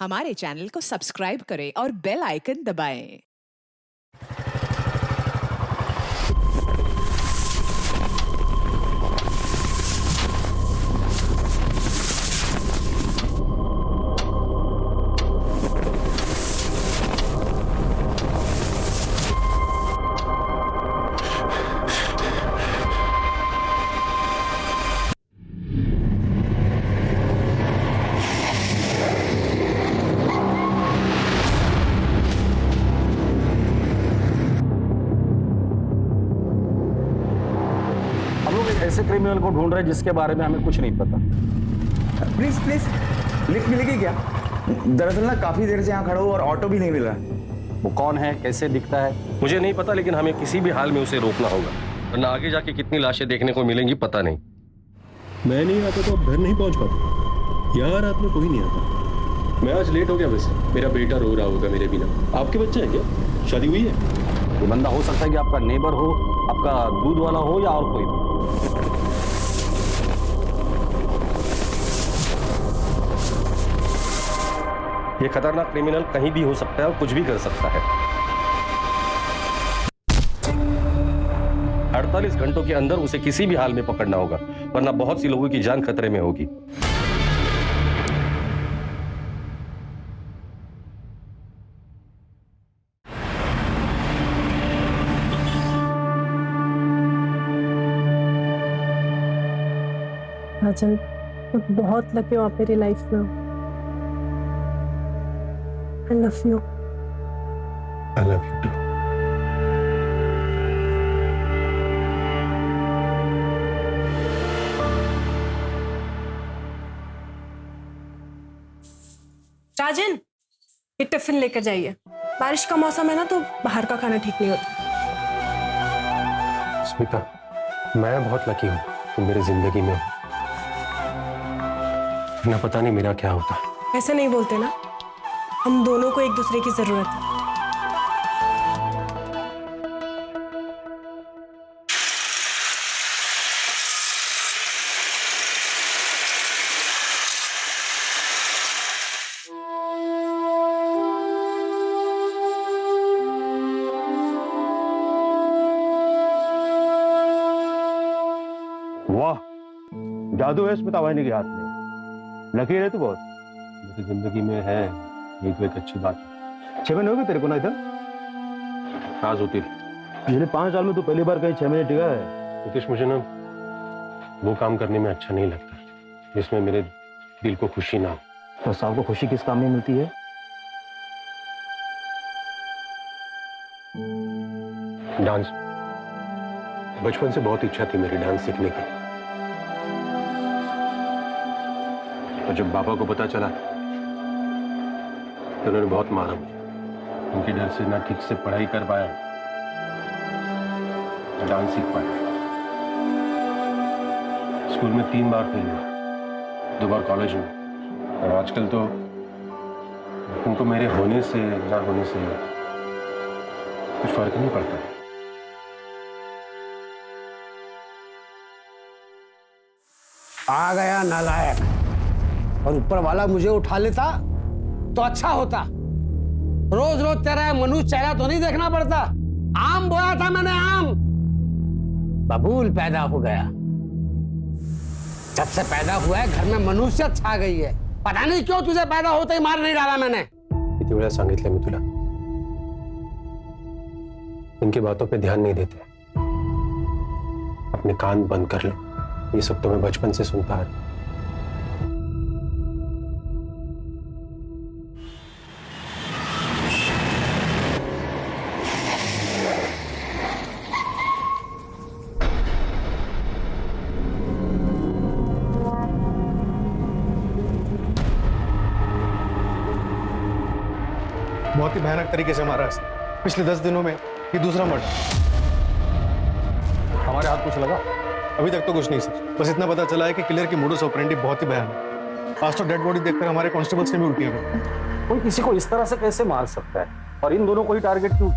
हमारे चैनल को सब्सक्राइब करें और बेल आइकन दबाएं। ऐसे क्रिमिनल को ढूंढ रहे हैं जिसके बारे में हमें कुछ नहीं पता। प्लीज प्लीज लिफ्ट मिलेगी क्या? दरअसल ना काफी देर से यहाँ खड़ा हूँ और ऑटो भी नहीं मिल रहा। वो कौन है, कैसे दिखता है, मुझे नहीं पता, लेकिन हमें किसी भी हाल में उसे रोकना होगा, वरना आगे जाके कितनी लाशें देखने को मिलेंगी पता नहीं। मैं नहीं आता तो आप घर नहीं पहुंच पाते। यहाँ रात में कोई नहीं आता। मैं आज लेट हो गया। वैसे मेरा बेटा रो रहा होगा मेरे बिना। आपके बच्चे हैं क्या? शादी हुई है? ये बंदा हो सकता है कि आपका नेबर हो, आपका दूध वाला हो या और कोई। ये खतरनाक क्रिमिनल कहीं भी हो सकता है और कुछ भी कर सकता है। 48 घंटों के अंदर उसे किसी भी हाल में पकड़ना होगा, वरना बहुत सी लोगों की जान खतरे में होगी। राजन, मैं बहुत लकी हूँ आप मेरी लाइफ में हो। I love you. I love you too. राजन, ये टिफिन लेकर जाइए। बारिश का मौसम है ना, तो बाहर का खाना ठीक नहीं होता। स्मिता, मैं बहुत लकी हूँ तुम मेरी जिंदगी में हो। ना पता नहीं मेरा क्या होता। ऐसे नहीं बोलते ना, हम दोनों को एक दूसरे की जरूरत है। वाह, जादू है स्मिता वाहिनी के हाथ में। लकीर है तू बहुत। मेरी जिंदगी में है ये तो एक अच्छी बात है। 6 महीने हो गए तेरे को ना इधर? राज होती पिछले 5 साल में तू पहली बार कहीं 6 महीने टिका है। नितीश, मुझे ना वो काम करने में अच्छा नहीं लगता जिसमें मेरे दिल को खुशी ना हो। तो साहब को खुशी किस काम में मिलती है? डांस। बचपन से बहुत इच्छा थी मेरी डांस सीखने की। और जब पापा को पता चला तो उन्होंने बहुत मारा मुझे। उनके डर से ना ठीक से पढ़ाई कर पाया, ना डांस सीख पाया। स्कूल में 3 बार फेल हुआ, 2 बार कॉलेज में। और आजकल तो उनको मेरे होने से ना होने से कुछ फर्क नहीं पड़ता। आ गया नालायक। और ऊपर वाला मुझे उठा लेता तो अच्छा होता। रोज रोज तेरा मनुष्य चेहरा तो नहीं देखना पड़ता। आम बोया था मैंने, आम बबूल पैदा हो गया। जब से पैदा हुआ है घर में मनुष्य छा गई है। पता नहीं क्यों तुझे पैदा होते ही मार नहीं डाला मैंने। किती वेळा सांगितलं मी तुला, इनकी बातों पे ध्यान नहीं देते। अपने कान बंद कर लो। ये सब तो मैं बचपन से सुनता है। बहुत ही भयानक तरीके से मारा है। पिछले 10 दिनों में ये दूसरा मर्डर। हमारे हाथ कुछ लगा? अभी तक तो कुछ नहीं सर, बस इतना पता चला है कि किलर की मोडस ऑपरेंडी बहुत ही भयानक। आज तो डेड बॉडी देखकर हमारे कांस्टेबल्स ने भी उल्टियां कर। कोई किसी को इस तरह से कैसे मार सकता है, और इन दोनों को ही टारगेट क्यों?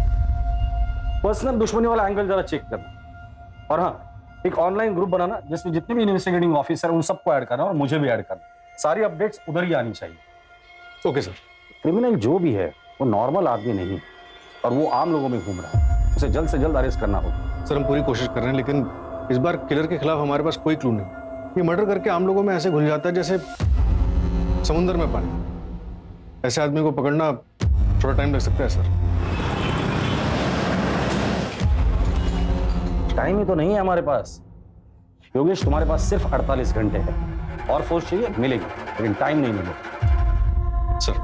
पर्सनल दुश्मनी वाला एंगल जरा चेक करना। और हाँ, एक ऑनलाइन ग्रुप बनाना जिसमें जितने भी इन्वेस्टिगेटिंग ऑफिसर उन सबको ऐड करना और मुझे भी ऐड करना। सारी अपडेट्स उधर ही आनी चाहिए। Okay sir. क्रिमिनल जो भी है वो नॉर्मल आदमी नहीं और वो आम लोगों में घूम रहा है, उसे जल्द से जल्द अरेस्ट करना होगा। सर हम पूरी कोशिश कर रहे हैं, लेकिन इस बार किलर के खिलाफ हमारे पास कोई क्लू नहीं। ये मर्डर करके आम लोगों में ऐसे घुल जाता है जैसे समुद्र में पानी। ऐसे आदमी को पकड़ना थोड़ा टाइम लग सकता है सर। टाइम ही तो नहीं है हमारे पास योगेश, तुम्हारे पास सिर्फ 48 घंटे है और फोर्स चाहिए मिलेगी, लेकिन टाइम नहीं मिलेगा। सर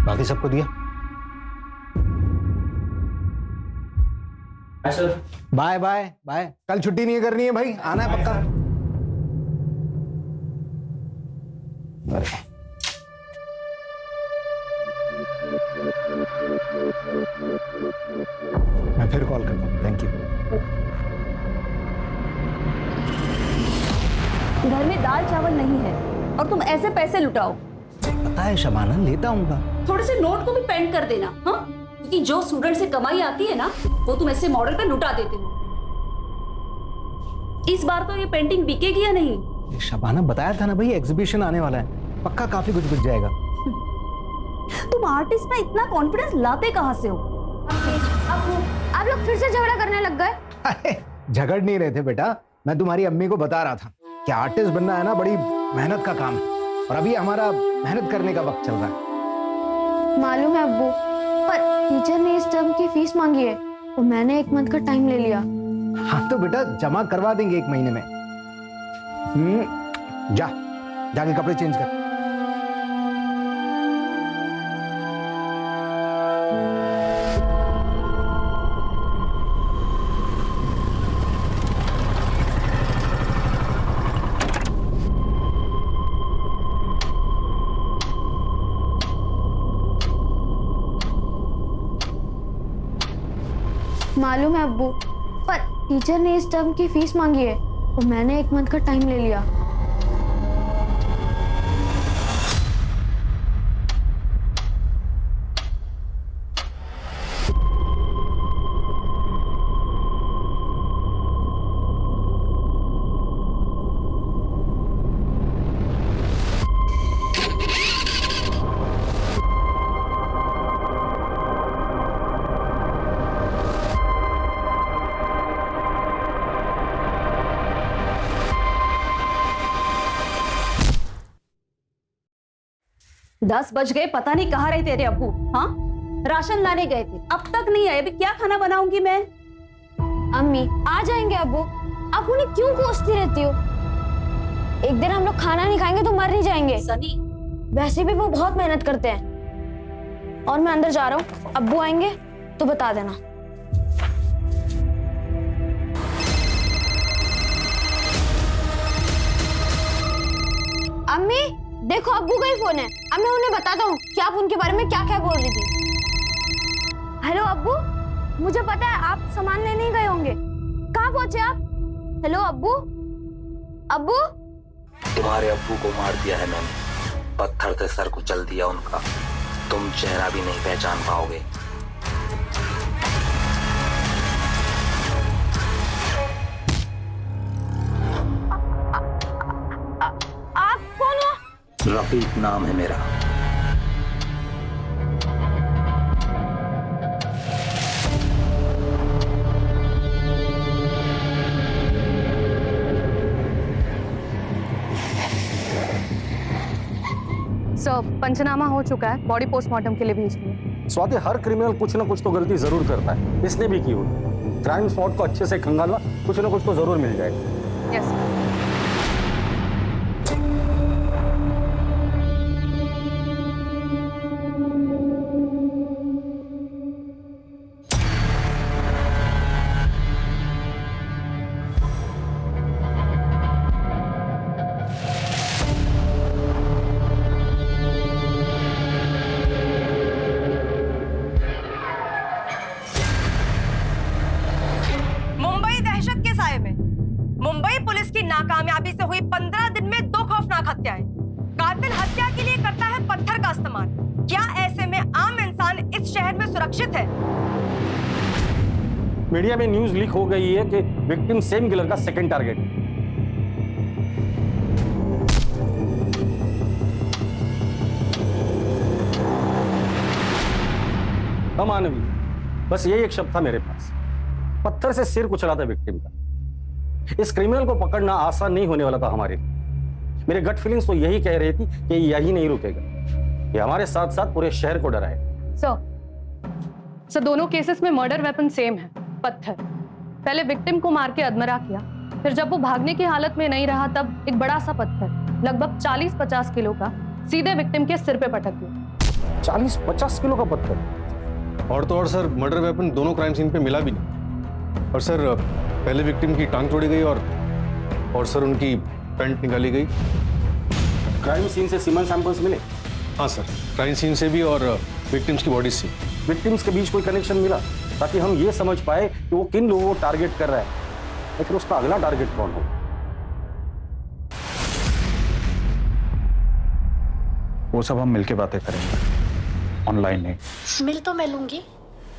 बाकी सबको दिया? बाय बाय बाय, कल छुट्टी नहीं करनी है भाई, आना है पक्का। मैं फिर कॉल करता हूँ, थैंक यू। घर में दाल चावल नहीं है और तुम ऐसे पैसे लुटाओ। पता है शबाना, लेता हूँ। थोड़े से नोट को भी पेंड कर देना, हाँ? क्योंकि जो स्टूडेंट से कमाई आती है ना, वो तुम ऐसे मॉडल पे लुटा देते हो। इस बार तो ये पेंटिंग बिकेगी या नहीं? शबाना बताया था ना भाई, एग्जीबिशन आने वाला है, पक्का काफी कुछ बिक जाएगा। तुम आर्टिस्ट में इतना कॉन्फिडेंस लाते कहाँ से हो? आप लोग फिर से झगड़ा करने लग गए? अरे झगड़ नहीं रहे थे बेटा, मैं तुम्हारी अम्मी को बता रहा था कि आर्टिस्ट बनना है ना बड़ी मेहनत का काम है, और अभी हमारा मेहनत करने का वक्त चल रहा है। मालूम है अब्बू, पर टीचर ने इस टर्म की फीस मांगी है तो मैंने 1 मंथ का टाइम ले लिया। हाँ तो बेटा जमा करवा देंगे 1 महीने में। जाके कपड़े चेंज कर। मालूम है अब्बू, पर टीचर ने इस टर्म की फीस मांगी है तो मैंने 1 मंथ का टाइम ले लिया। दस बज गए, पता नहीं कहाँ रहे तेरे अब्बू। हाँ, राशन लाने गए थे, अब तक नहीं आए। अभी क्या खाना बनाऊंगी मैं? अम्मी आ जाएंगे अब्बू, आप उन्हें क्यों कोसती रहती हो? एक दिन हम लोग खाना नहीं खाएंगे तो मर नहीं जाएंगे। सनी, वैसे भी वो बहुत मेहनत करते हैं। और मैं अंदर जा रहा हूँ, अब्बू आएंगे तो बता देना। अम्मी देखो, अब्बू का ही फोन है, अब मैं उन्हें बताता हूँ कि आप उनके बारे में क्या क्या बोल रही थी। हेलो अब्बू, मुझे पता है आप सामान लेने ही गए होंगे, कहाँ पहुंचे आप? हेलो अब्बू, अब्बू? तुम्हारे अब्बू को मार दिया है मैंने, पत्थर से सर कुचल दिया उनका, तुम चेहरा भी नहीं पहचान पाओगे। आप कौन हो? रफीक नाम है मेरा। पंचनामा हो चुका है, बॉडी पोस्टमार्टम के लिए भेज दिए। स्वाति, हर क्रिमिनल कुछ ना कुछ तो गलती जरूर करता है, इसने भी की होगी। क्राइम स्पॉट को अच्छे से खंगालना, कुछ ना कुछ तो जरूर मिल जाएगा। यस। नाकामयाबी से हुई 15 दिन में 2 खौफनाक हत्याएं। कातिल हत्या के लिए करता है पत्थर का इस्तेमाल। क्या ऐसे में आम इंसान इस शहर में सुरक्षित है? मीडिया में न्यूज लीक हो गई है कि विक्टिम सेम किलर का सेकंड टारगेट है। अमानवीय, बस यही एक शब्द था मेरे पास। पत्थर से सिर कुचला था विक्टिम का। इस क्रिमिनल को पकड़ना आसान नहीं होने वाला था हमारे लिए। मेरे गट फीलिंग्स तो यही कह रही थी कि यही नहीं रुकेगा, ये हमारे साथ साथ पूरे शहर को डराएगा। सर दोनों केसेस में मर्डर वेपन सेम है, पत्थर। पहले विक्टिम को मार के अधमरा किया, फिर जब वो भागने की हालत में नहीं रहा तब एक बड़ा सा पत्थर लगभग 40-50 किलो का सीधे विक्टिम के सिर पे पटक दिया। 40-50 किलो का पत्थर? और तो और सर, मर्डर वेपन दोनों क्राइम सीन पे मिला भी नहीं। और सर पहले विक्टिम की टांग तोड़ी गई और सर उनकी पैंट निकाली गई। क्राइम सीन से सीमन सैंपल्स मिले? हाँ सर, क्राइम सीन से भी और विक्टिम्स की बॉडी से। विक्टिम्स के बीच कोई कनेक्शन मिला ताकि हम ये समझ पाए कि वो किन लोगों को टारगेट कर रहा है या फिर उसका अगला टारगेट कौन हो? वो सब हम मिलके बातें करेंगे, ऑनलाइन नहीं। मिल तो मैं लूंगी,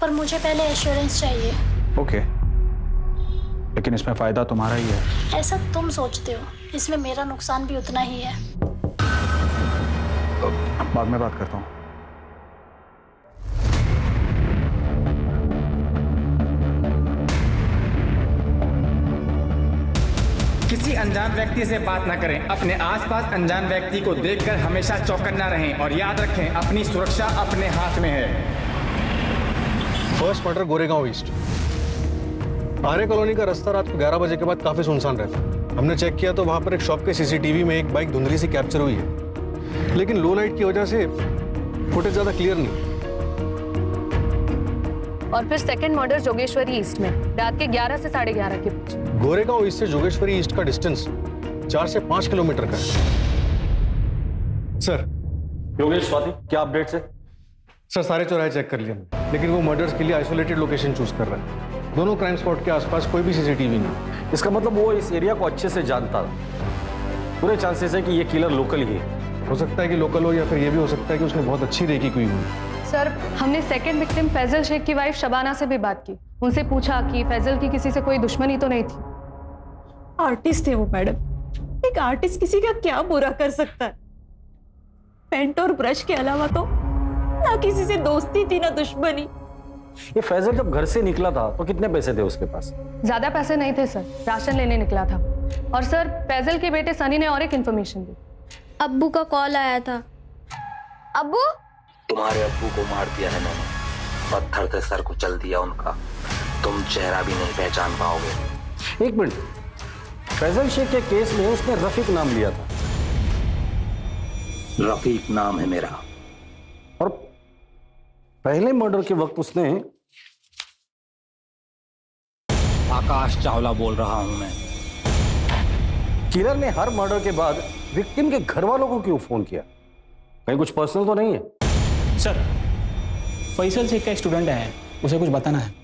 पर मुझे पहले एश्योरेंस चाहिए। ओके, लेकिन इसमें फायदा तुम्हारा ही है। ऐसा तुम सोचते हो, इसमें मेरा नुकसान भी उतना ही है। बाद में बात करता हूँ। किसी अनजान व्यक्ति से बात न करें। अपने आसपास अनजान व्यक्ति को देखकर हमेशा चौकन्ना रहें और याद रखें, अपनी सुरक्षा अपने हाथ में है। First murder Goregaon east. Arya colony का रास्ता रात को 11 बजे के बाद काफी सुनसान रहता है। हमने चेक किया तो वहां पर एक शॉप के सीसीटीवी में एक बाइक धुंधली सी कैप्चर हुई है, लेकिन लो लाइट की वजह से फुटेज ज्यादा क्लियर नहीं। और फिर सेकंड मर्डर जोगेश्वरी ईस्ट में रात के 11 से 11:30 के बीच। गोरेगांव ईस्ट से जोगेश्वरी ईस्ट का डिस्टेंस 4 से 5 किलोमीटर का है। सर योगेश, स्वाति, क्या अपडेट्स है? सर सारे चौराहे चेक कर लिए हमने, लेकिन वो मर्डर्स के लिए आइसोलेटेड लोकेशन चूज कर रहा है। दोनों क्राइम स्पॉट के आसपास कोई भी सीसीटीवी नहीं। इसका मतलब वो इस एरिया को अच्छे से जानता था। पूरे चांसेस है कि ये किलर लोकल ही है। हो सकता है कि लोकल हो या फिर ये भी हो सकता है कि उसने बहुत अच्छी रेकी की हुई। सर हमने सेकंड विक्टिम फैजल शेख की वाइफ शबाना से भी बात की। उनसे पूछा कि फैजल की किसी से कोई दुश्मनी तो नहीं थी। आर्टिस्ट थे वो मैडम। एक आर्टिस्ट किसी का क्या बुरा कर सकता है? पेंट और ब्रश के अलावा तो ना किसी से दोस्ती थी ना दुश्मनी। ये फैजल जब घर से निकला था तो कितने पैसे थे उसके पास? ज्यादा पैसे नहीं थे सर, राशन लेने निकला था। और सर फैजल के बेटे सनी ने और एक इन्फॉर्मेशन दी। अब्बू का कॉल आया था। अब्बू? तुम्हारे अब्बू को मार दिया है मैंने, पत्थर से सर कुचल दिया उनका। तुम चेहरा भी नहीं पहचान पाओगे। एक मिनट, फैजल शेख के केस में उसने रफीक नाम लिया था। रफीक नाम है मेरा। और पहले मर्डर के वक्त उसने... आकाश चावला बोल रहा हूं मैं। किलर ने हर मर्डर के बाद विक्टिम के घर वालों को क्यों फोन किया? कहीं कुछ पर्सनल तो नहीं है? सर फैसल शेख का स्टूडेंट है, उसे कुछ बताना है।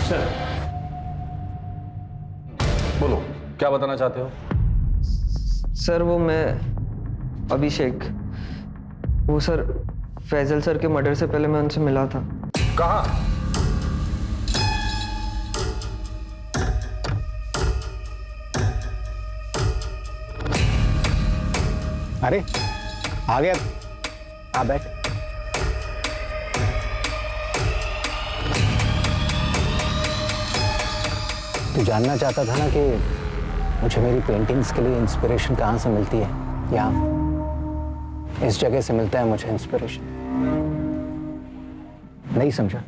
सर बोलो, क्या बताना चाहते हो? सर वो मैं अभिषेक, वो सर फैजल सर के मर्डर से पहले मैं उनसे मिला था। कहाँ? अरे आ गया, आ बैठ। तू जानना चाहता था ना कि मुझे मेरी पेंटिंग्स के लिए इंस्पिरेशन कहाँ से मिलती है? यहाँ इस जगह से मिलता है मुझे इंस्पिरेशन। नहीं समझा?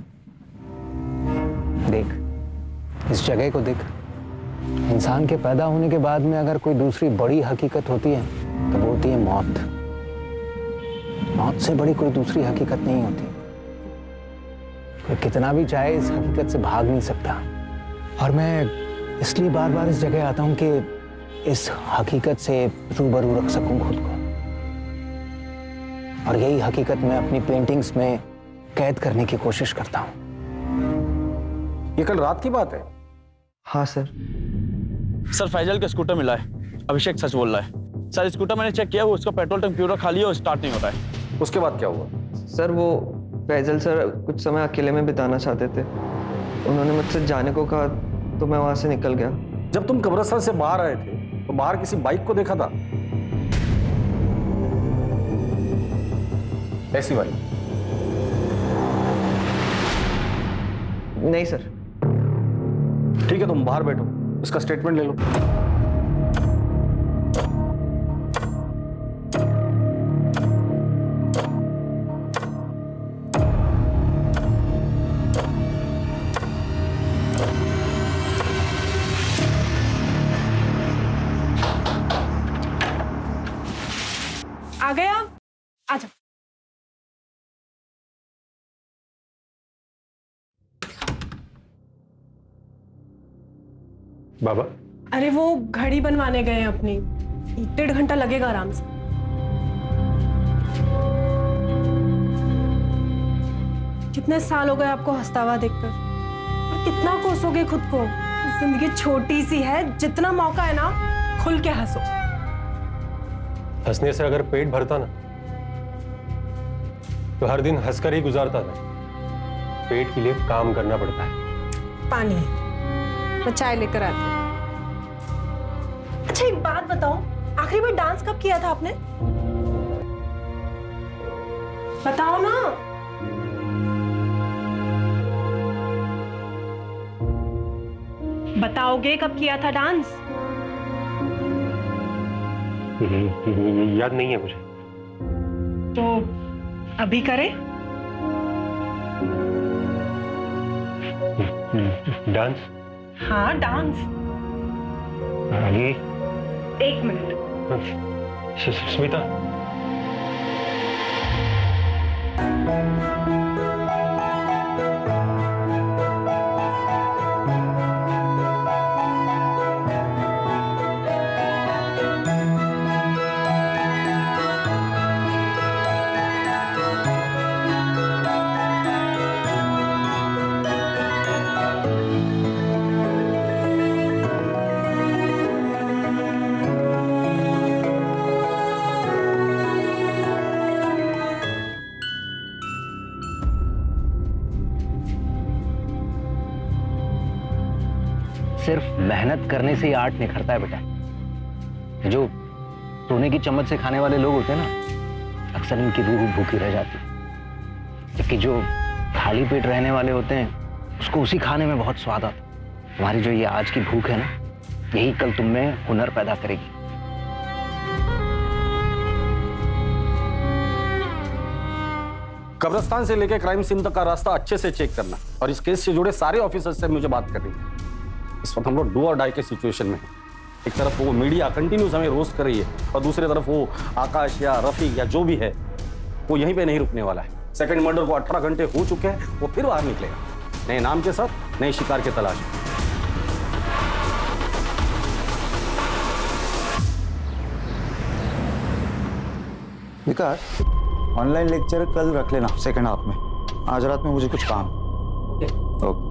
देख, इस जगह को देख। इंसान के पैदा होने के बाद में अगर कोई दूसरी बड़ी हकीकत होती है तो वो होती है मौत। मौत से बड़ी कोई दूसरी हकीकत नहीं होती। कोई कितना भी चाहे इस हकीकत से भाग नहीं सकता। और मैं इसलिए बार बार इस जगह आता हूं कि इस हकीकत से रूबरू रख सकूं खुद को। और यही हकीकत मैं अपनी पेंटिंग्स में कैद करने की कोशिश करता हूं। ये कल रात की बात है? हाँ सर। सर फैजल का स्कूटर मिला है, अभिषेक सच बोल रहा है। सर स्कूटर मैंने चेक किया, वो उसका पेट्रोल टैंक पूरा खाली है और स्टार्ट नहीं हो रहा है। उसके बाद क्या हुआ? सर वो फैजल सर कुछ समय अकेले में बिताना चाहते थे, उन्होंने मुझसे जाने को कहा तो मैं वहां से निकल गया। जब तुम कब्रिस्तान से बाहर आए थे तो बाहर किसी बाइक को देखा था? ऐसी बाइक? नहीं सर। ठीक है, तुम बाहर बैठो, इसका स्टेटमेंट ले लो। आ गया? आजा। बाबा, अरे वो घड़ी बनवाने गए हैं अपनी, 1.5 घंटा लगेगा आराम से। कितने साल हो गए आपको हंसता हुआ देखकर, और कितना कोसोगे खुद को? जिंदगी छोटी सी है, जितना मौका है ना खुल के हंसो। हंसने से अगर पेट भरता ना तो हर दिन हंसकर ही गुजारता था। पेट के लिए काम करना पड़ता है। पानी, मैं चाय लेकर आती हूँ। अच्छा एक बात बताओ, आखिरी बार डांस कब किया था आपने? बताओ ना। बताओगे कब किया था डांस? याद नहीं है मुझे। तो अभी करें? डांस? हाँ डांस। ये 1 मिनट। स्मिता, सिर्फ मेहनत करने से ही आर्ट निखरता है बेटा। जो सोने की चम्मच से खाने वाले लोग होते हैं ना, अक्सर इनकी रूह भूखी रह जाती है, जबकि जो खाली पेट रहने वाले होते हैं उसको उसी खाने में बहुत स्वाद आता है। तुम्हारी जो ये आज की भूख है ना, यही कल तुम में हुनर पैदा करेगी। कब्रिस्तान से लेकर क्राइम सीन तक का रास्ता अच्छे से चेक करना, और इस केस से जुड़े सारे ऑफिसर से मुझे बात करनी है। इस वक्त हम लोग डू और डाई के सिचुएशन में हैं। एक तरफ वो मीडिया कंटिन्यूस हमें रोस्ट कर रही है, और दूसरी तरफ वो आकाश या रफी या जो भी है वो यहीं पे नहीं रुकने वाला है। सेकंड मर्डर को 18 घंटे हो चुके हैं, वो फिर बाहर निकलेगा नए नाम के साथ, नए शिकार की तलाश में। विकास, ऑनलाइन लेक्चर कल रख लेना सेकंड हाफ में। आज रात में मुझे कुछ काम। ओके।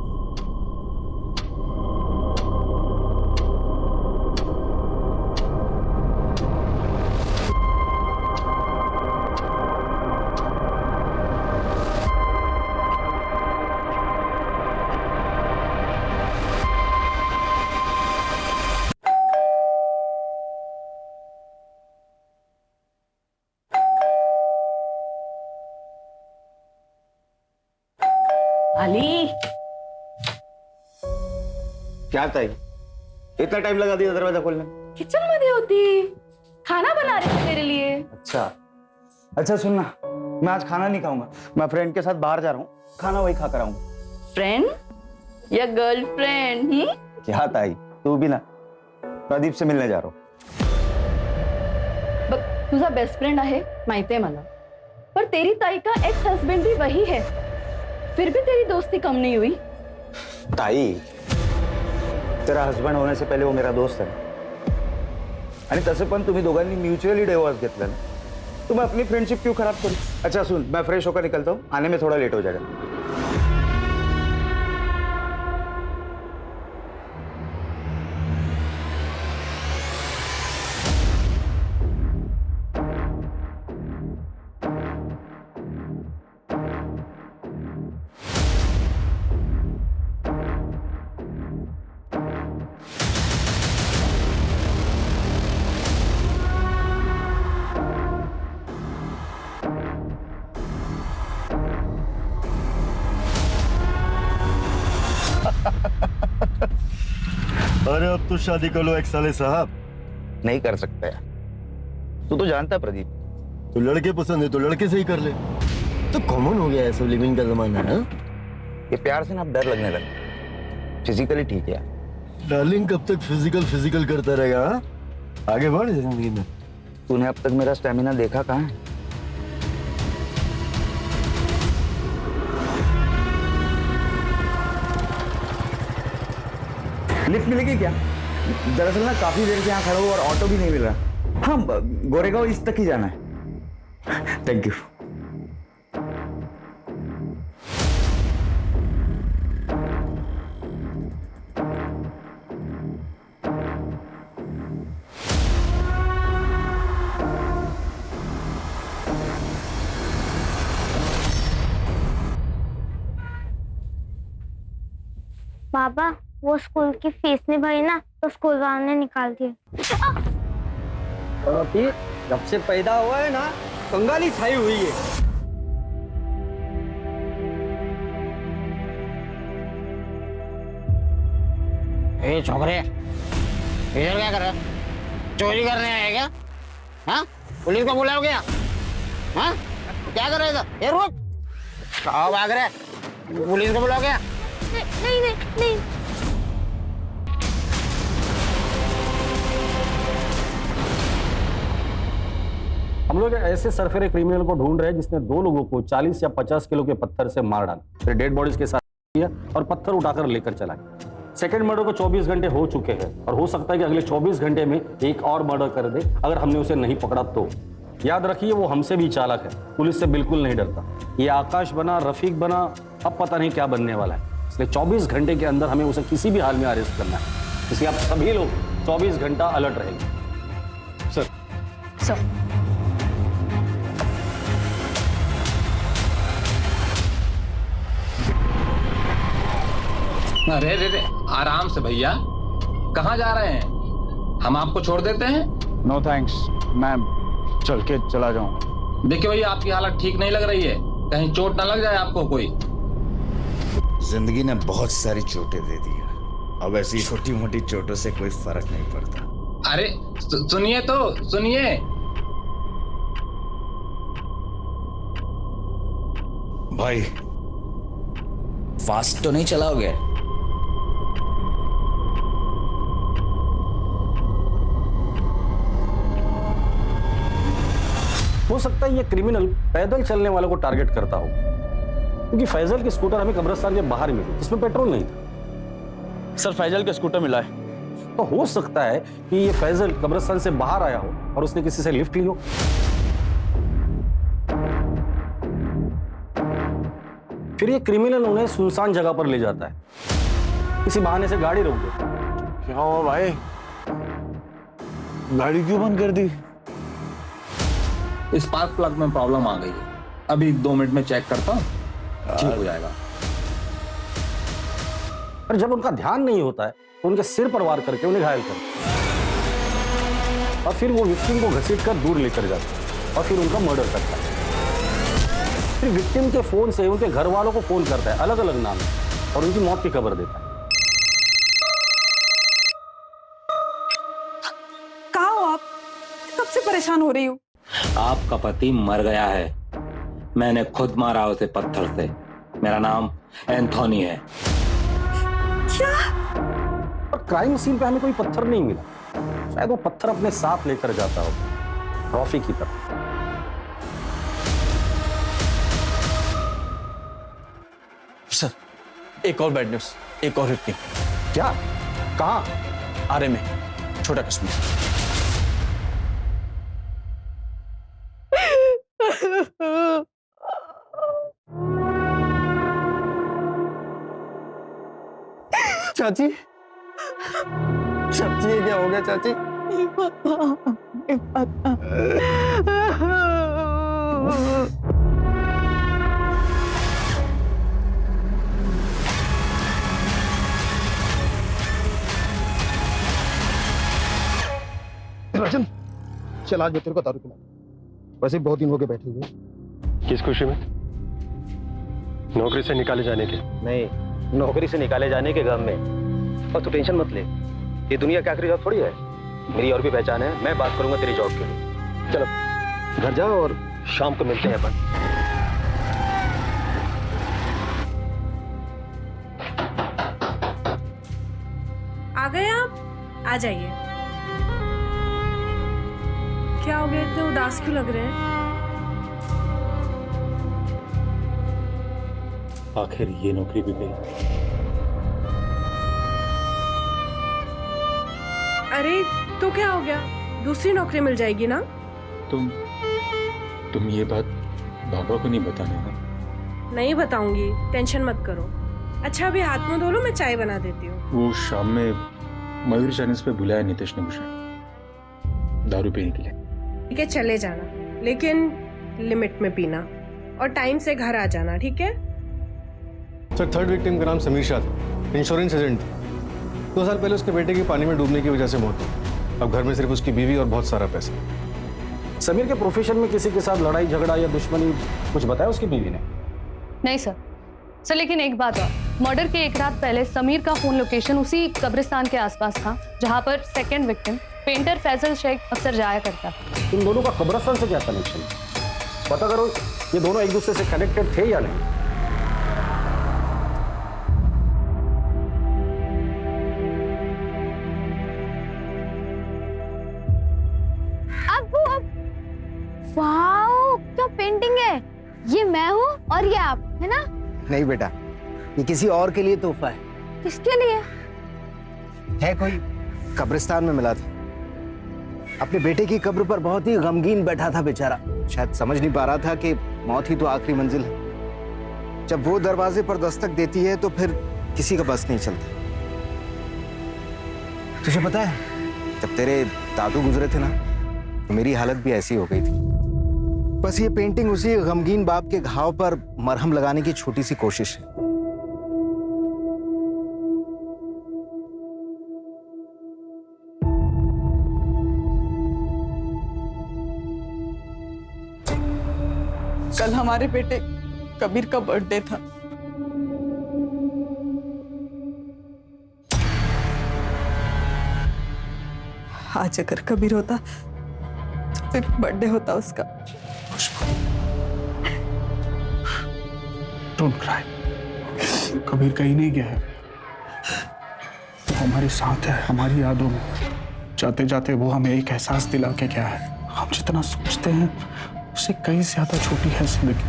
अली, क्या ताई, इतना टाइम लगा दिया दरवाजा खोलने? किचन मध्ये होती, खाना बना रही थी तेरे लिए। अच्छा सुनना, मैं आज खाना नहीं खाऊंगा। मैं फ्रेंड के साथ बाहर जा रहा हूँ, खाना वही खाकर आऊंगा। फ्रेंड या गर्लफ्रेंड? क्या ताई, तू भी ना प्रदीप से मिलने जा रहा हूँ। बघ, तुझा बेस्ट फ्रेंड आहे माहितीये मला, पर तेरी ताई का एक्स हस्बैंड भी वही है। फिर भी तेरी दोस्ती कम नहीं हुई। ताई, तेरा हस्बंड होने से पहिले वो मेरा दोस्त आहे आणि तसे पण तुम्ही दोघांनी म्युच्युअली डिवोर्स घेतला ना, तो मैं अपनी फ्रेंडशिप क्यों खराब करूं? अच्छा सुन, मैं फ्रेश होकर निकलता हूँ, आने में थोड़ा लेट हो जाएगा। अरे अब तो शादी कर लो एक साले साहब। नहीं कर सकता यार, तू तो जानता है प्रदीप, तो लड़के पसंद है तो लड़के से ही कर ले। तो कॉमन हो गया है सब, लिविंग का जमाना है। ये प्यार से ना अब डर लगने लगा। फिजिकली ठीक है यार। डार्लिंग कब तक फिजिकल करता रहेगा? हा? आगे बढ़ जिंदगी में। तूने अब तक मेरा स्टेमिना देखा कहाँ है? लिफ्ट मिलेगी क्या? दरअसल ना काफी देर से यहाँ खड़ा हूँ और ऑटो भी नहीं मिल रहा। हाँ, गोरेगांव ईस्ट तक ही जाना है। Thank you. पापा, वो स्कूल की फीस नहीं भरी ना, तो स्कूल वालों ने निकाल दिया। जब से पैदा हुआ है ना, कंगाली छाई हुई है। ए छोकरे, इधर क्या कर रहे हो? चोरी करने आए क्या? हाँ, पुलिस को बुलाओ क्या? हाँ, क्या कर रहे थे? ये रुक, कहाँ भाग रहे? पुलिस को बुलाओ क्या? नहीं नहीं नहीं। हम लोग ऐसे सरफेरे क्रिमिनल को ढूंढ रहे हैं जिसने 2 लोगों को 40 या 50 किलो के पत्थर से मार डाला, फिर डेड बॉडीज के साथ किया और पत्थर उठाकर लेकर चला गया। सेकंड मर्डर को 24 घंटे हो चुके हैं और हो सकता है कि अगले 24 घंटे में एक और मर्डर कर दे अगर हमने उसे नहीं पकड़ा तो। याद रखिए, वो हमसे भी चालाक है, पुलिस से बिल्कुल नहीं डरता। ये आकाश बना, रफीक बना, अब पता नहीं क्या बनने वाला है। इसलिए 24 घंटे के अंदर हमें उसे किसी भी हाल में अरेस्ट करना है। इसलिए आप सभी लोग 24 घंटा अलर्ट रहेंगे। सर अरे रे रे, आराम से भैया, कहाँ जा रहे हैं? हम आपको छोड़ देते हैं। नो थैंक्स, मैं चल के चला जाऊं। देखिए भैया, आपकी हालत ठीक नहीं लग रही है, कहीं चोट ना लग जाए आपको कोई। जिंदगी ने बहुत सारी चोटें दे दी है, अब ऐसी छोटी मोटी चोटों से कोई फर्क नहीं पड़ता। अरे सुनिए तो सुनिए। भाई, फास्ट तो नहीं चलाओगे? हो सकता है ये क्रिमिनल पैदल चलने वालों को टारगेट करता हो, क्योंकि फैजल की स्कूटर हमें कब्रिस्तान के बाहर मिली जिसमें पेट्रोल नहीं था। सर, फैजल का स्कूटर मिला है। तो हो सकता है कि ये फैजल कब्रिस्तान से बाहर आया हो और उसने किसी से लिफ्ट ली हो। फिर ये क्रिमिनल उन्हें सुनसान जगह पर ले जाता है, किसी बहाने से गाड़ी रोक देता। क्या हुआ भाई? गाड़ी क्यों बंद कर दी? स्पार्क प्लग में प्रॉब्लम आ गई है, अभी 2 मिनट में चेक करता हूँ, ठीक हो जाएगा। पर जब उनका ध्यान नहीं होता है तो उनके सिर पर वार करके उन्हें घायल कर और फिर वो विक्टिम को घसीटकर दूर लेकर जाता है और फिर उनका मर्डर करता है। फिर विक्टिम के फोन से उनके घर वालों को फोन करता है अलग अलग नाम से और उनकी मौत की खबर देता है। कहाँ हो आप? कब से परेशान हो रही हूँ। आपका पति मर गया है, मैंने खुद मारा उसे पत्थर से। मेरा नाम एंथोनी है। क्या? और क्राइम सीन पे हमें कोई पत्थर नहीं मिला, शायद वो पत्थर अपने साथ लेकर जाता हो ट्रॉफी की तरह। एक और बैड न्यूज, एक और विक्टिम। क्या? कहाँ? आरे में, छोटा कश्मीर। चाची, चाची ये क्या हो गया चाची? राजन, चल आज मैं तेरे को दारू पिला। वैसे बहुत दिन हो गए बैठे हुए। किस खुशी में? नौकरी से निकाले जाने के? नहीं, नौकरी से निकाले जाने के गम में। और तू टेंशन मत ले, ये दुनिया की आखिरी जॉब थोड़ी है। मेरी और भी पहचान है, मैं बात करूंगा तेरी जॉब के लिए। चलो घर जाओ और शाम को मिलते हैं अपन। आ गए आप? आ जाइए। क्या हो गया, इतने उदास क्यों लग रहे हैं? आखिर ये नौकरी भी गई। अरे तो क्या हो गया, दूसरी नौकरी मिल जाएगी ना? तुम ये बात बाबा को नहीं बताने ना? नहीं बताऊंगी, टेंशन मत करो। अच्छा अभी हाथ मुंह धो लो, मैं चाय बना देती हूँ। वो शाम में मयूर चैनल्स पे बुलाया नितेश ने मुझे दारू पीने के लिए। ठीक है चले जाना, लेकिन लिमिट में पीना और टाइम से घर आ जाना, ठीक है? सर, थर्ड विक्टिम का नाम समीर शाह था, इंश्योरेंस एजेंट। 2 साल पहले उसके बेटे की पानी में डूबने की वजह से मौत हुई। अब घर में सिर्फ उसकी बीवी और बहुत सारा पैसा। समीर के प्रोफेशन में किसी के साथ लड़ाई झगड़ा या दुश्मनी कुछ बताया उसकी बीवी ने? नहीं सर। सर लेकिन एक बात और, मर्डर के एक रात पहले समीर का फोन लोकेशन उसी कब्रिस्तान के आसपास था जहां पर second victim painter Faisal Shaikh अक्सर जाया करता। इन दोनों का कब्रिस्तान से क्या कनेक्शन? पता करो ये दोनों एक दूसरे से कनेक्टेड थे या नहीं। वाओ, क्या पेंटिंग है! ये मैं हूँ और ये आप, है ना? नहीं बेटा, ये किसी और के लिए तोहफा है। किसके लिए? है कोई, कब्रिस्तान में मिला था। अपने बेटे की कब्र पर बहुत ही गमगीन बैठा था बेचारा। शायद समझ नहीं पा रहा था कि मौत ही तो आखिरी मंजिल है। जब वो दरवाजे पर दस्तक देती है तो फिर किसी का बस नहीं चलता। तुझे पता है, जब तेरे दादू गुजरे थे ना, तो मेरी हालत भी ऐसी हो गई थी। बस ये पेंटिंग उसी गमगीन बाप के घाव पर मरहम लगाने की छोटी सी कोशिश है। कल हमारे बेटे कबीर का बर्थडे था। आज अगर कबीर होता तो फिर बर्थडे होता उसका। डोंट क्राई, कबीर कहीं नहीं गया है, वो हमारे साथ है, हमारी यादों में। जाते जाते वो हमें एक एहसास दिला के गया है, हम जितना सोचते हैं उससे कहीं ज्यादा छोटी है जिंदगी।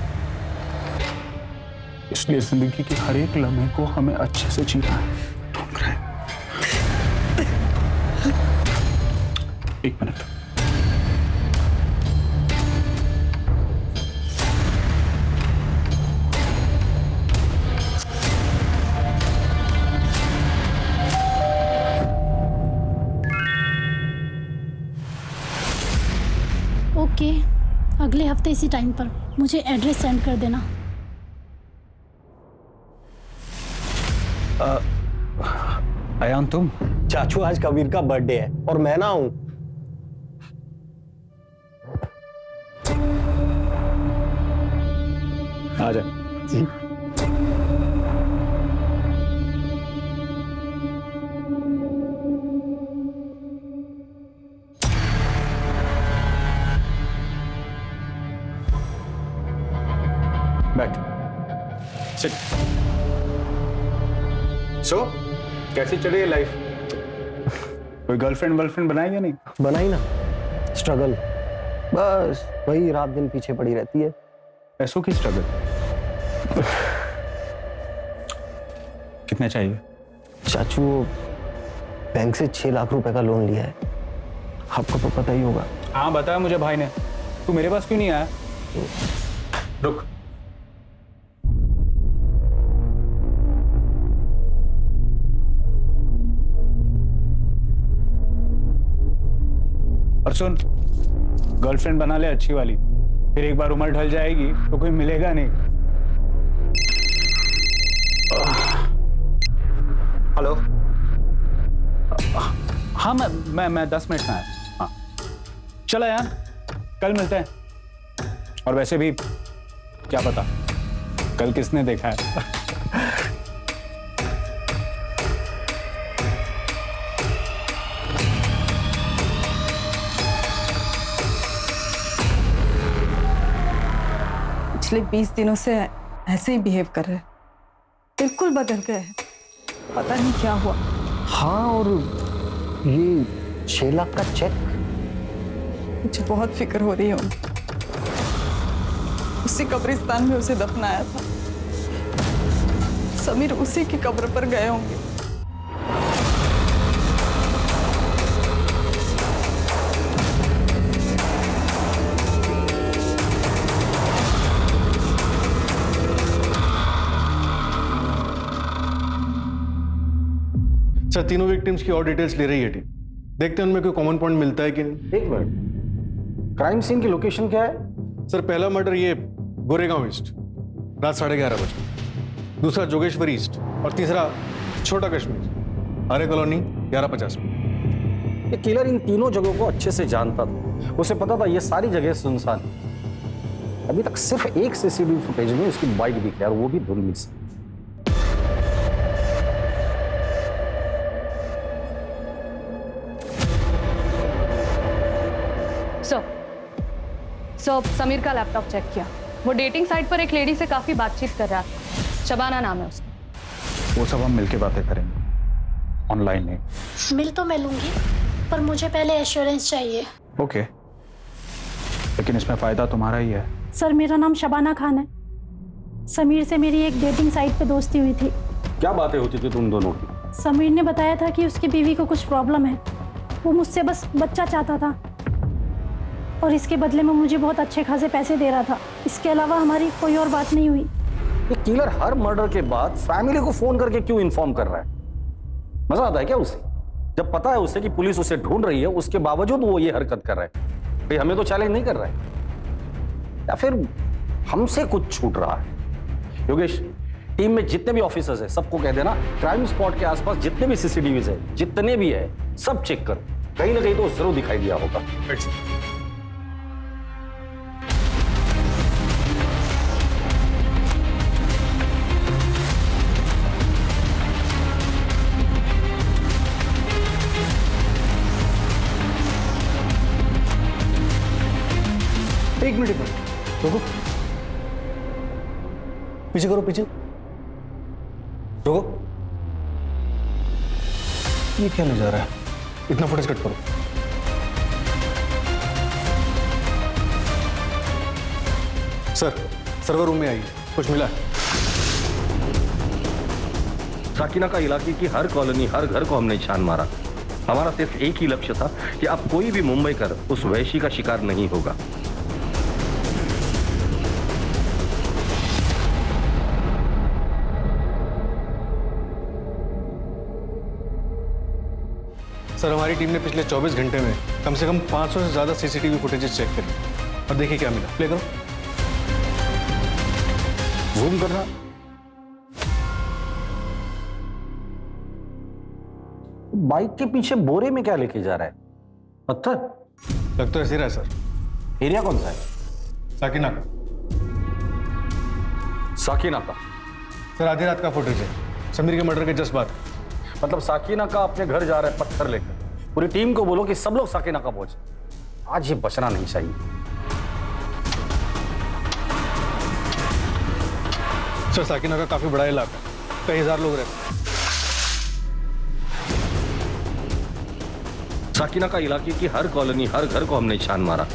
इसलिए जिंदगी के हर एक लम्हे को हमें अच्छे से जीना है। Don't cry. एक मिनट। ओके, अगले हफ्ते इसी टाइम पर मुझे एड्रेस सेंड कर देना। अयान तुम? चाचू आज कबीर का बर्थडे है और मैं ना हूं। आ जा जी। बैठ। सिट। सो कैसी चल रही है लाइफ? कोई गर्लफ्रेंड वर्लफ्रेंड बनाई या नहीं? बनाई ना, स्ट्रगल, बस वही रात दिन पीछे पड़ी रहती है। पैसों की स्ट्रगल? कितने चाहिए? चाचू वो बैंक से 6 लाख रुपए का लोन लिया है, आपको तो पता ही होगा। हाँ बताया मुझे भाई ने। तू मेरे पास क्यों नहीं आया? रुक, और सुन, गर्लफ्रेंड बना ले अच्छी वाली, फिर एक बार उम्र ढल जाएगी तो कोई मिलेगा नहीं। हेलो। हाँ मैं 10 मिनट में आया। हाँ चला यार, कल मिलते हैं। और वैसे भी क्या पता कल किसने देखा है। पिछले 20 दिनों से ऐसे ही बिहेव कर रहे हैं, बिल्कुल बदल गए हैं, पता नहीं क्या हुआ। हाँ, और ये 6 लाख का चेक, मुझे बहुत फिक्र हो रही है उनकी। उसी कब्रिस्तान में उसे दफनाया था, समीर उसी की कब्र पर गए होंगे। सर तीनों विक्टिम्स की और डिटेल्स ले रही है टीम, देखते हैं उनमें कोई कॉमन पॉइंट मिलता है कि नहीं। एक मिनट, क्राइम सीन की लोकेशन क्या है? सर पहला मर्डर ये गोरेगांव ईस्ट, रात 11:30 बजे। दूसरा जोगेश्वरी ईस्ट, और तीसरा छोटा कश्मीर, आर्य कॉलोनी 11:50 में। ये किलर इन तीनों जगहों को अच्छे से जानता था, उसे पता था ये सारी जगह सुनसान है। अभी तक सिर्फ एक सीसीटीवी फुटेज में उसकी बाइक दिखी है, और वो भी धुंधली से। सो समीर का लैपटॉप चेक किया, वो डेटिंग साइट पर एक लेडी से काफी बातचीत कर रहा था, शबाना नाम है उसका। वो सब हम मिलके बातें करेंगे, ऑनलाइन नहीं। मिल तो मैं लूंगी, पर मुझे पहले एश्योरेंस चाहिए। ओके, लेकिन इसमें फायदा तुम्हारा ही है। सर मेरा नाम शबाना खान है, समीर से मेरी एक डेटिंग साइट पे दोस्ती हुई थी। क्या बातें होती थी तुम दोनों की? समीर ने बताया था कि उसकी बीवी को कुछ प्रॉब्लम है, वो मुझसे बस बच्चा चाहता था, और इसके बदले में मुझे बहुत अच्छे खासे पैसे दे रहा था। इसके अलावा हमारी कोई और बात नहीं हुई। ये किलर हर मर्डर के बाद फैमिली को फोन करके क्यों इन्फॉर्म कर रहा है? मजा आता है क्या उसे? जब पता है उसे कि पुलिस उसे ढूंढ रही है, उसके बावजूद वो ये हरकत कर रहा है। भाई हमें तो चैलेंज नहीं कर रहा है, या फिर हमसे कुछ छूट रहा है? योगेश, टीम में जितने भी ऑफिसर्स हैं सबको कह देना, क्राइम स्पॉट के आसपास जितने भी सीसीटीवी है, जितने भी है, सब चेक करो, कहीं ना कहीं तो जरूर दिखाई दिया होगा। एक मिनट रुको, पीछे करो, पीछे रुको। ये क्या नजारा है? इतना फुटेज कट करो। सर सर्वर रूम में आइए, कुछ मिला है? साकिना का इलाके की हर कॉलोनी, हर घर को हमने छान मारा। हमारा सिर्फ एक ही लक्ष्य था कि अब कोई भी मुंबई कर उस वैशी का शिकार नहीं होगा। सर हमारी टीम ने पिछले 24 घंटे में कम से कम 500 से ज्यादा सीसीटीवी फुटेजेस चेक करी, और देखिए क्या मिला। प्ले करो, जूम करना। बाइक के पीछे बोरे में क्या लेके जा रहा है? पत्थर? लग तो ऐसे रहा है सर। एरिया कौन सा है? साकिना का। साकिना का? सर आधी रात का फुटेज है, समीर के मर्डर के जस्ट बाद। मतलब साकिना का अपने घर जा रहा है पत्थर लेकर। पूरी टीम को बोलो कि सब लोग साकिना का पहुंचे, आज ये बचना नहीं चाहिए। सर साकिना का काफी बड़ा इलाका, कई हजार लोग रहते हैं। साकिना का इलाके की हर कॉलोनी, हर घर को हमने छान मारा।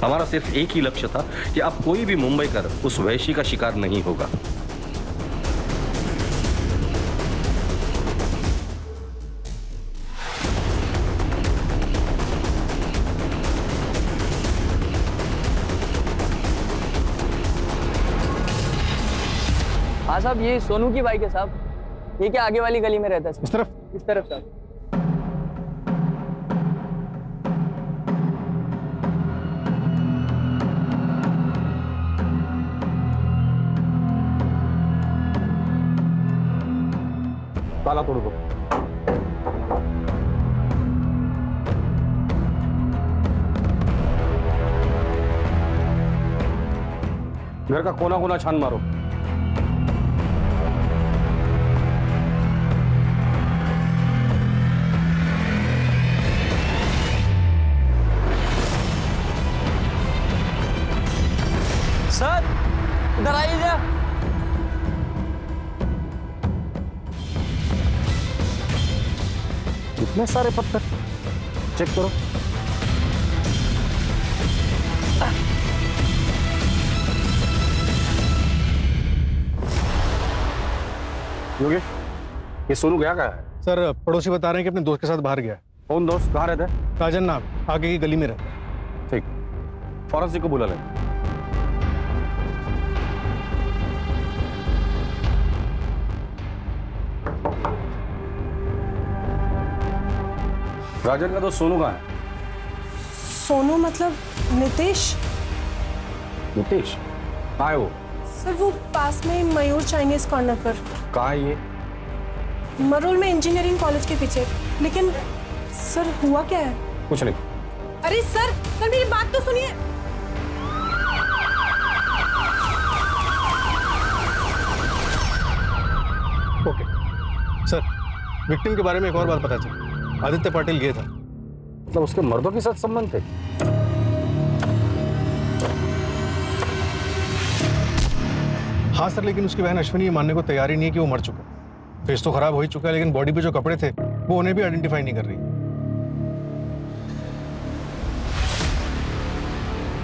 हमारा सिर्फ एक ही लक्ष्य था कि अब कोई भी मुंबई कर उस वैशी का शिकार नहीं होगा। हाँ साहब, ये सोनू की बाइक है साहब। ये क्या आगे वाली गली में रहता है? इस तरफ? इस तरफ साहब। ताला तोड़ दो। घर का कोना कोना छान मारो। सर इधर आइए जरा। इतने सारे पत्थर, चेक करो। योगेश, ये सोनू गया कहाँ है? सर पड़ोसी बता रहे हैं कि अपने दोस्त के साथ बाहर गया है। कौन दोस्त? कहाँ रहता है? राजन नाम, आगे की गली में रहता है। ठीक, फॉरेंसिक को बुला लें। राजन का दोस्त सोनू कहाँ है? सोनू मतलब नितेश? नितेश कहाँ है वो? सर वो पास में मयूर चाइनीज कॉर्नर पर। कहाँ है ये? मरोल में इंजीनियरिंग कॉलेज के पीछे। लेकिन सर हुआ क्या है? कुछ नहीं। अरे सर मेरी बात तो सुनिए। ओके सर, विक्टिम के बारे में एक और बात पता चली। आदित्य पाटिल गया था। मतलब उसके मर्दों के साथ संबंध थे? हाँ सर, लेकिन उसकी बहन अश्विनी ये मानने को तैयार ही नहीं है कि वो मर चुका। फेस तो खराब हो ही चुका है, लेकिन बॉडी पे जो कपड़े थे वो उन्हें भी आइडेंटिफाई नहीं कर रही।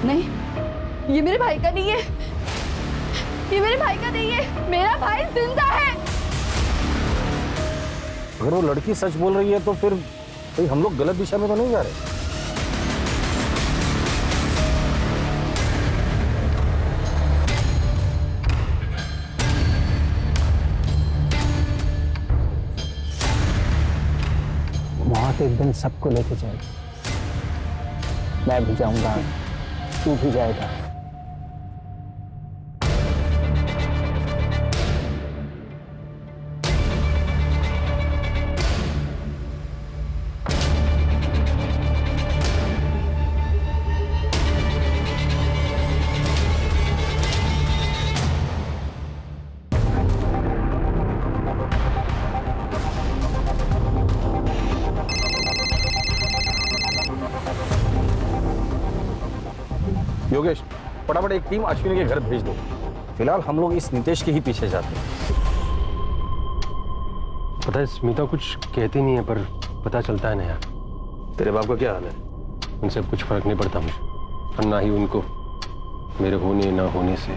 नहीं, ये मेरे भाई का नहीं है। ये मेरे भाई का नहीं है। मेरा भाई जिंदा है। अगर वो लड़की सच बोल रही है तो फिर भाई हम लोग गलत दिशा में तो नहीं जा रहे? वहां तो एक दिन सबको लेके जाएगा। मैं भी जाऊंगा, तू भी जाएगा। योगेश, फटाफट एक टीम अश्विनी के घर भेज दो। फिलहाल हम लोग इस नितेश के ही पीछे जाते हैं। पता है स्मिता कुछ कहती नहीं है, पर पता चलता है ना यार। तेरे बाप का क्या हाल है? उनसे अब कुछ फर्क नहीं पड़ता मुझे, और ना ही उनको मेरे होने ना होने से।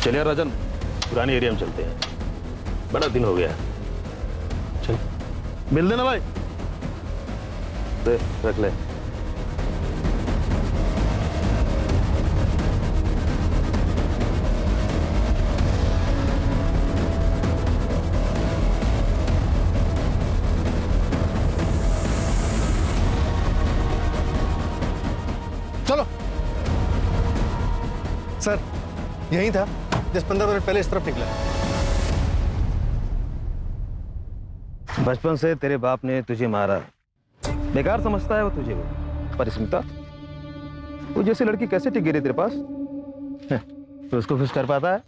चलिए राजन, पुराने एरिया में चलते हैं। बड़ा दिन हो गया। चल मिल देना भाई। दे रख ले। चलो सर, यही था। 10-15 मिनट पहले इस तरफ निकला। बचपन से तेरे बाप ने तुझे मारा, बेकार समझता है वो तुझे। पर स्मिता, वो जैसी लड़की कैसे टिक गिरी तेरे पास? तो उसको खुश कर पाता है?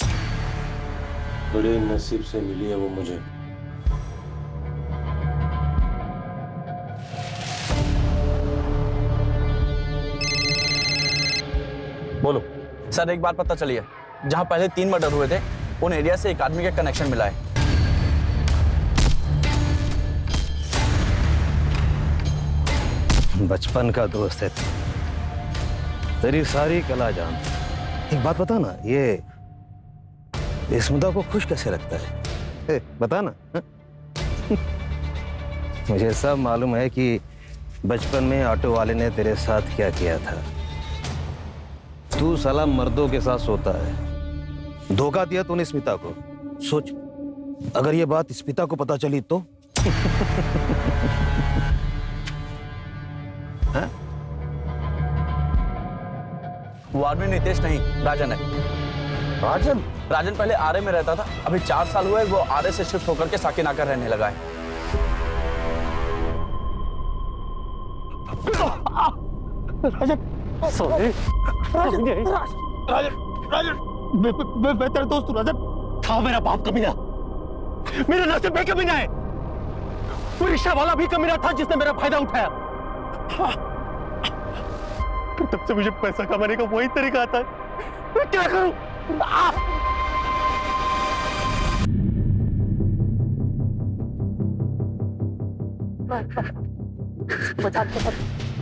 बड़े नसीब से मिली है वो मुझे। बोलो सर, एक बात पता चली है, जहां पहले 3 मर्डर हुए थे उन एरिया से एक आदमी का कनेक्शन मिला है। बचपन का दोस्त है, तेरी सारी कला जान। एक बात बता ना, ये स्मिता को खुश कैसे रखता है? बता ना। मुझे सब मालूम है कि बचपन में ऑटो वाले ने तेरे साथ क्या किया था। तू साला मर्दों के साथ सोता है। धोखा दिया तूने स्मिता को। सोच, अगर ये बात स्मिता को पता चली तो हाँ? वो आदमी नितेश नहीं, राजन है। राजन? राजन पहले आरे में रहता था, अभी 4 साल हुए वो आरे से शिफ्ट होकर के साकिनाका रहने लगा है। राजन, सॉरी। राजन, राजन, मैं तेरा दोस्त हूँ। राजन था मेरा बाप कमीना, मेरे नसीब में कमीना है। वो रिक्शा वाला भी कमीना था जिसने मेरा फायदा उठाया। तब से मुझे पैसा कमाने का वही तरीका आता है। मैं क्या करूं?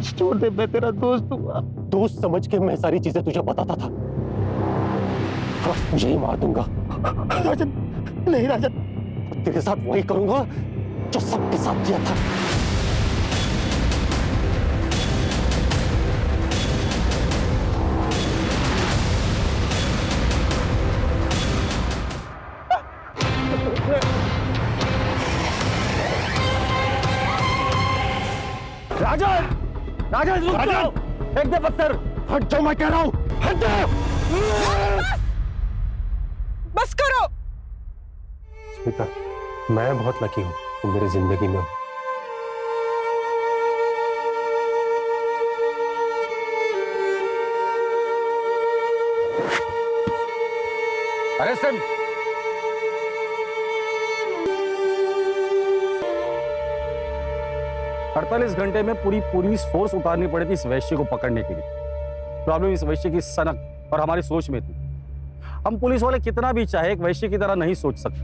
छोड़ दे, मैं तेरा दोस्त हूँ। दोस्त समझ के मैं सारी चीजें तुझे बताता था। मुझे ही मार दूंगा। राजन, नहीं राजन, तेरे साथ वही करूंगा जो सबके साथ किया था। राजन, राजन रुक जाओ। फेंक दे पत्थर। हट जाओ, मैं कह रहा हूं, हट जाओ। बस करो। स्मिता, मैं बहुत लकी हूं तुम मेरी जिंदगी में हो। अरे सिम, अड़तालीस घंटे में पूरी पुलिस फोर्स उतारनी पड़ी थी इस वैश्य को पकड़ने के लिए। प्रॉब्लम इस वैश्य की सनक और हमारी सोच में थी। हम पुलिस वाले कितना भी चाहे एक वैश्य की तरह नहीं सोच सकते,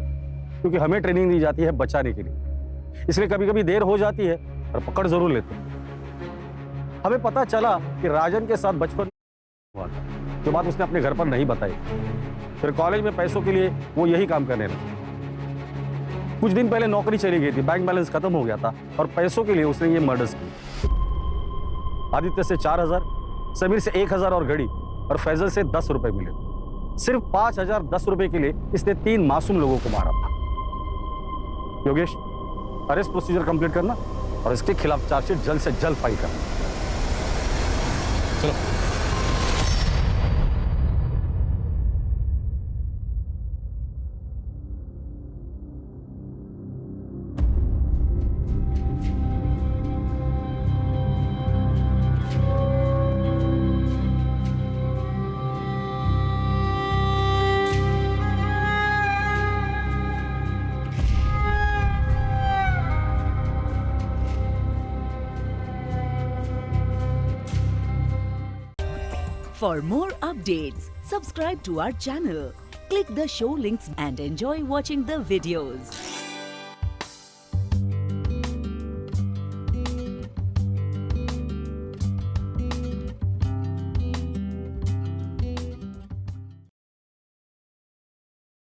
क्योंकि हमें ट्रेनिंग दी जाती है बचाने के लिए। इसलिए कभी कभी देर हो जाती है और पकड़ जरूर लेते हैं। हमें पता चला कि राजन के साथ बचपन हुआ था, जो बात उसने अपने घर पर नहीं बताई। फिर कॉलेज में पैसों के लिए वो यही काम करने लगा। कुछ दिन पहले नौकरी चली गई थी, बैंक बैलेंस खत्म हो गया था और पैसों के लिए उसने ये मर्डर्स किए। आदित्य से 4000, समीर से 1000 और घड़ी, और फैजल से 10 रुपए मिले। सिर्फ 5010 रुपए के लिए इसने 3 मासूम लोगों को मारा था। योगेश, अरेस्ट प्रोसीजर कंप्लीट करना और इसके खिलाफ चार्जशीट जल्द से जल्द फाइल करना। चलो। For more updates, subscribe to our channel, click the show links and enjoy watching the videos.